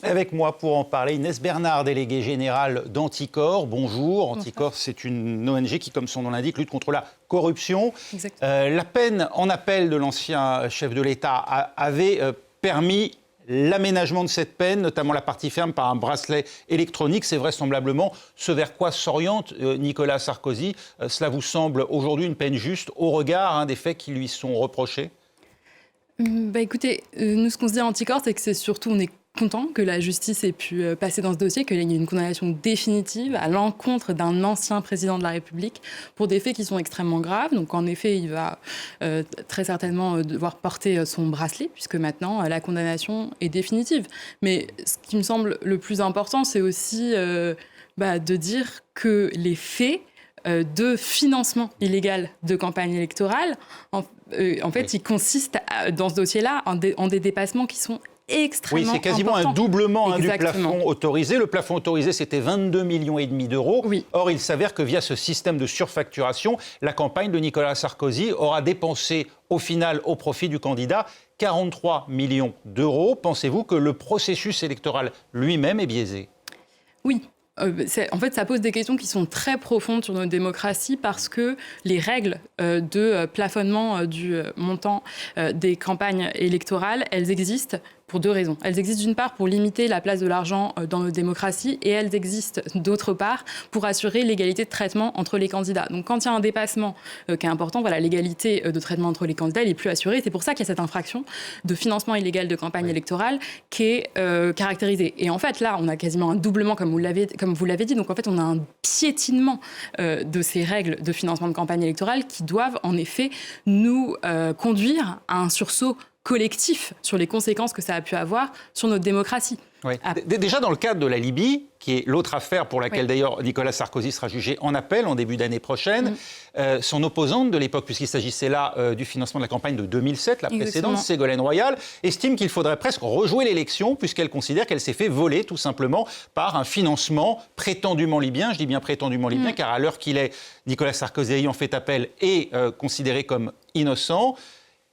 Avec moi pour en parler, Inès Bernard, déléguée générale d'Anticor. Bonjour. Anticor, c'est une ONG qui, comme son nom l'indique, lutte contre la corruption. La peine en appel de l'ancien chef de l'État avait permis l'aménagement de cette peine, notamment la partie ferme par un bracelet électronique. C'est vraisemblablement ce vers quoi s'oriente Nicolas Sarkozy. Cela vous semble aujourd'hui une peine juste au regard des faits qui lui sont reprochés ? Écoutez, nous, ce qu'on se dit à Anticor, c'est que c'est surtout, on est content que la justice ait pu passer dans ce dossier, qu'il y ait une condamnation définitive à l'encontre d'un ancien président de la République pour des faits qui sont extrêmement graves. Donc en effet, il va très certainement devoir porter son bracelet, puisque maintenant la condamnation est définitive. Mais ce qui me semble le plus important, c'est aussi de dire que les faits de financement illégal de campagne électorale, en fait, ils consistent dans ce dossier-là en des dépassements qui sont extrêmement importants. Oui, c'est quasiment un doublement du plafond autorisé. Le plafond autorisé, c'était 22,5 millions d'euros. Oui. Or, il s'avère que via ce système de surfacturation, la campagne de Nicolas Sarkozy aura dépensé au final, au profit du candidat, 43 millions d'euros. Pensez-vous que le processus électoral lui-même est biaisé ? Oui. En fait, ça pose des questions qui sont très profondes sur notre démocratie parce que les règles de plafonnement du montant des campagnes électorales, elles existent pour deux raisons. Elles existent d'une part pour limiter la place de l'argent dans notre démocratie et elles existent d'autre part pour assurer l'égalité de traitement entre les candidats. Donc quand il y a un dépassement qui est important, l'égalité de traitement entre les candidats elle n'est plus assurée. C'est pour ça qu'il y a cette infraction de financement illégal de campagne électorale qui est caractérisée. Et en fait, là, on a quasiment un doublement, comme vous l'avez dit. Donc en fait, on a un piétinement de ces règles de financement de campagne électorale qui doivent en effet nous conduire à un sursaut collectif sur les conséquences que ça a pu avoir sur notre démocratie. Oui. Déjà dans le cadre de la Libye, qui est l'autre affaire pour laquelle d'ailleurs Nicolas Sarkozy sera jugé en appel en début d'année prochaine, son opposante de l'époque, puisqu'il s'agissait là du financement de la campagne de 2007, la précédente, Ségolène Royal, estime qu'il faudrait presque rejouer l'élection puisqu'elle considère qu'elle s'est fait voler tout simplement par un financement prétendument libyen. Je dis bien prétendument libyen car à l'heure qu'il est, Nicolas Sarkozy ayant fait appel est considéré comme innocent.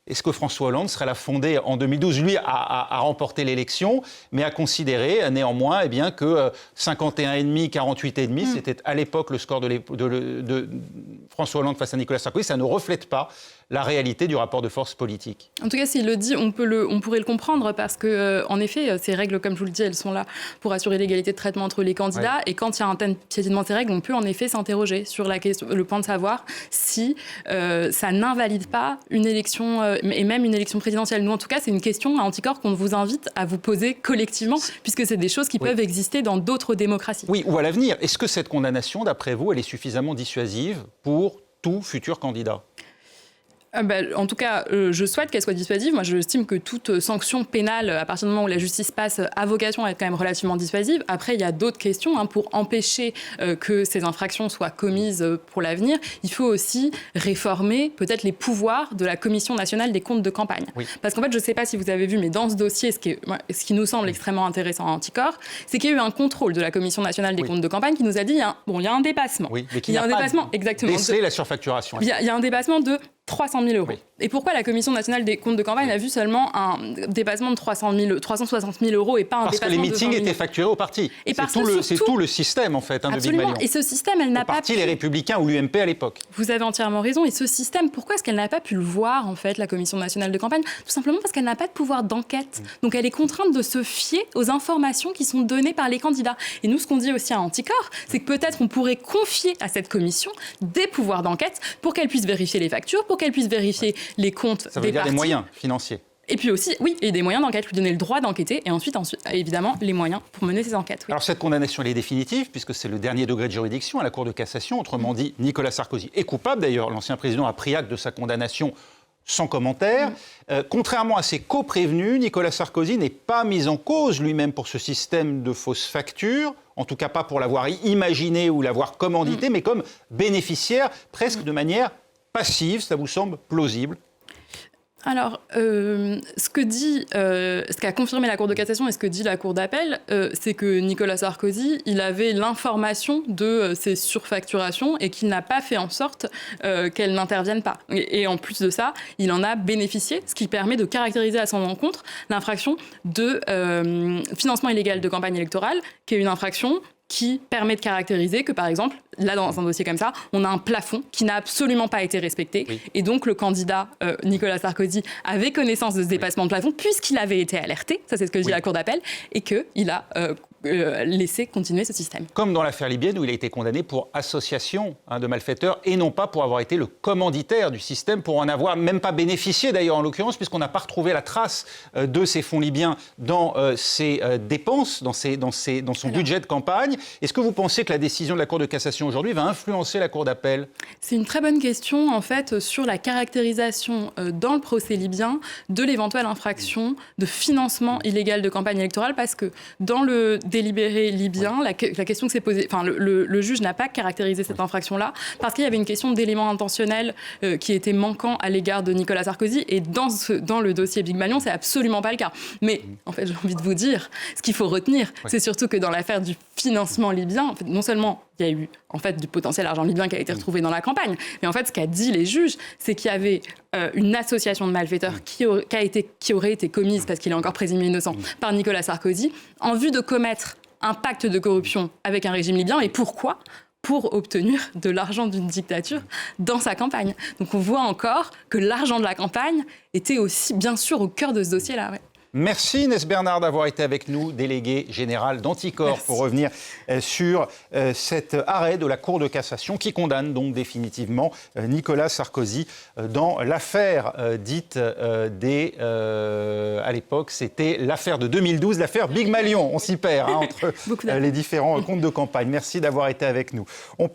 Est-ce que François Hollande serait la fondée en 2012, lui, à remporter l'élection, mais à considérer néanmoins que 51,5, 48,5, c'était à l'époque le score de François Hollande face à Nicolas Sarkozy, ça ne reflète pas la réalité du rapport de force politique. En tout cas, s'il le dit, on pourrait le comprendre parce que, en effet, ces règles, comme je vous le dis, elles sont là pour assurer l'égalité de traitement entre les candidats. Et quand il y a un tel piétinement de ces règles, on peut en effet s'interroger sur la question, le point de savoir si ça n'invalide pas une élection et même une élection présidentielle. Nous, en tout cas, c'est une question à Anticor qu'on vous invite à vous poser collectivement, puisque c'est des choses qui peuvent exister dans d'autres démocraties. Oui, ou à l'avenir. Est-ce que cette condamnation, d'après vous, elle est suffisamment dissuasive pour tout futur candidat ? En tout cas, je souhaite qu'elle soit dissuasive. Moi, j'estime que toute sanction pénale, à partir du moment où la justice passe, a vocation à être quand même relativement dissuasive. Après, il y a d'autres questions. Pour empêcher que ces infractions soient commises pour l'avenir, il faut aussi réformer peut-être les pouvoirs de la Commission nationale des comptes de campagne. Oui. Parce qu'en fait, je ne sais pas si vous avez vu, mais dans ce dossier, ce qui nous semble extrêmement intéressant à Anticor, c'est qu'il y a eu un contrôle de la Commission nationale des comptes de campagne qui nous a dit il y a un dépassement. Oui, mais qui il y a un dépassement, exactement. Baisser la surfacturation. Il y a un dépassement de 300 000 euros. Oui. Et pourquoi la Commission nationale des comptes de campagne a vu seulement un dépassement de 360 000 euros et pas un dépassement de 20 000 euros ? Parce que les meetings étaient facturés au parti. C'est tout le système, en fait, de Big Malion. Et ce système, elle n'a pas pu... les Républicains ou l'UMP à l'époque. Vous avez entièrement raison. Et ce système, pourquoi est-ce qu'elle n'a pas pu le voir, en fait, la Commission nationale de campagne ? Tout simplement parce qu'elle n'a pas de pouvoir d'enquête. Donc elle est contrainte de se fier aux informations qui sont données par les candidats. Et nous, ce qu'on dit aussi à Anticor, c'est que peut-être on pourrait confier à cette commission des pouvoirs d'enquête pour qu'elle puisse vérifier les factures, pour qu'elle puisse vérifier les comptes des partis. Ça veut dire des moyens financiers. Et puis aussi, oui, et des moyens d'enquête, lui donner le droit d'enquêter et ensuite, évidemment, les moyens pour mener ces enquêtes. Oui. Alors cette condamnation, elle est définitive puisque c'est le dernier degré de juridiction à la Cour de cassation. Autrement dit, Nicolas Sarkozy est coupable. D'ailleurs, l'ancien président a pris acte de sa condamnation sans commentaire. Contrairement à ses co-prévenus, Nicolas Sarkozy n'est pas mis en cause lui-même pour ce système de fausses factures. En tout cas, pas pour l'avoir imaginé ou l'avoir commandité, mais comme bénéficiaire, presque de manière passive. Ça vous semble plausible ? Alors, ce qu'a confirmé la Cour de cassation et ce que dit la Cour d'appel, c'est que Nicolas Sarkozy, il avait l'information de ces surfacturations et qu'il n'a pas fait en sorte qu'elles n'interviennent pas. Et en plus de ça, il en a bénéficié, ce qui permet de caractériser à son encontre l'infraction de financement illégal de campagne électorale, qui est une infraction qui permet de caractériser que, par exemple, là, dans un dossier comme ça, on a un plafond qui n'a absolument pas été respecté. Oui. Et donc, le candidat Nicolas Sarkozy avait connaissance de ce dépassement de plafond, puisqu'il avait été alerté, ça c'est ce que dit la Cour d'appel, et qu'il a laissé continuer ce système. Comme dans l'affaire libyenne, où il a été condamné pour association de malfaiteurs, et non pas pour avoir été le commanditaire du système, pour en avoir même pas bénéficié, d'ailleurs, en l'occurrence, puisqu'on n'a pas retrouvé la trace de ces fonds libyens dans ses dépenses, dans son budget de campagne. Est-ce que vous pensez que la décision de la Cour de cassation aujourd'hui va influencer la Cour d'appel ? C'est une très bonne question, en fait, sur la caractérisation dans le procès libyen de l'éventuelle infraction de financement illégal de campagne électorale, parce que dans le délibéré libyen, la question que s'est posée, enfin, le juge n'a pas caractérisé cette infraction-là, parce qu'il y avait une question d'éléments intentionnels qui était manquant à l'égard de Nicolas Sarkozy, et dans le dossier Big Malion, c'est absolument pas le cas. Mais, en fait, j'ai envie de vous dire, ce qu'il faut retenir, c'est surtout que dans l'affaire du financement libyen, en fait, non seulement il y a eu en fait du potentiel argent libyen qui a été retrouvé dans la campagne, mais en fait ce qu'a dit les juges, c'est qu'il y avait une association de malfaiteurs qui aurait été commise, parce qu'il est encore présumé innocent, par Nicolas Sarkozy, en vue de commettre un pacte de corruption avec un régime libyen. Et pourquoi ? Pour obtenir de l'argent d'une dictature dans sa campagne. Donc on voit encore que l'argent de la campagne était aussi bien sûr au cœur de ce dossier-là. Ouais. Merci Inès Bernard d'avoir été avec nous, déléguée générale d'Anticor, pour revenir sur cet arrêt de la Cour de cassation qui condamne donc définitivement Nicolas Sarkozy dans l'affaire dite à l'époque, c'était l'affaire de 2012, l'affaire Big Malion. On s'y perd entre les différents comptes de campagne. Merci d'avoir été avec nous.